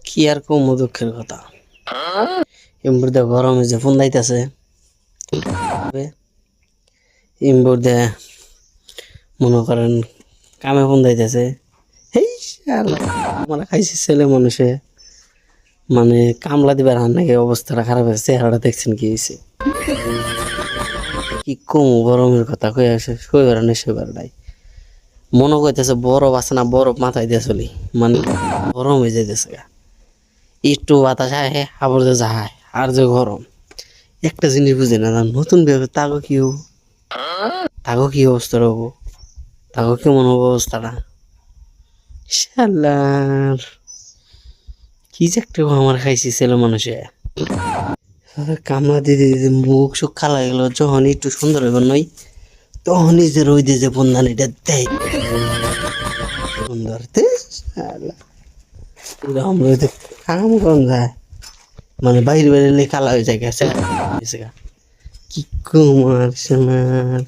কি আর কম দুঃখের কথা। এমবুড়ে গরমে যে ফোন দাইতেছে, এমবুড়ে মনে করেন কামে ফোন দাইতেছে। এই আমরা খাইছি ছেলে মানুষে, মানে কামলা দিবার হান নাকি অবস্থাটা খারাপ হয়েছে। চেহারাটা দেখছেন কি হয়েছে, কি কম গরমের কথা কয়ে আসে। শৈবার নেই শৈবার নাই, মনে করতেছে বরফ আছে না, বরফ মাথায় দিয়ে চলি, মানে গরম হয়ে যাইতেছে গা। একটু বাতাস আহে আবার যে যায়, আর যে গরম। একটা জিনিস বুঝি না, নতুন বিয়ে তাগো কি হবো, তাগো কি অবস্থা হবো, তাগো কেমন হবো অবস্থাটা। শালার কি যে একটা আমার খাইছি ছেলে মানুষে। কামলা দিদি দিদি মুখ সুখ খালা গেল, যখন একটু সুন্দর হইব নই তখনই যে রই দিয়ে যে বন্ধানিটা দেয় সুন্দর। আমরা কাম কম যায়, মানে বাইরে বাইরে কালা হয়ে যায় গেছে। কি কুমার সোনার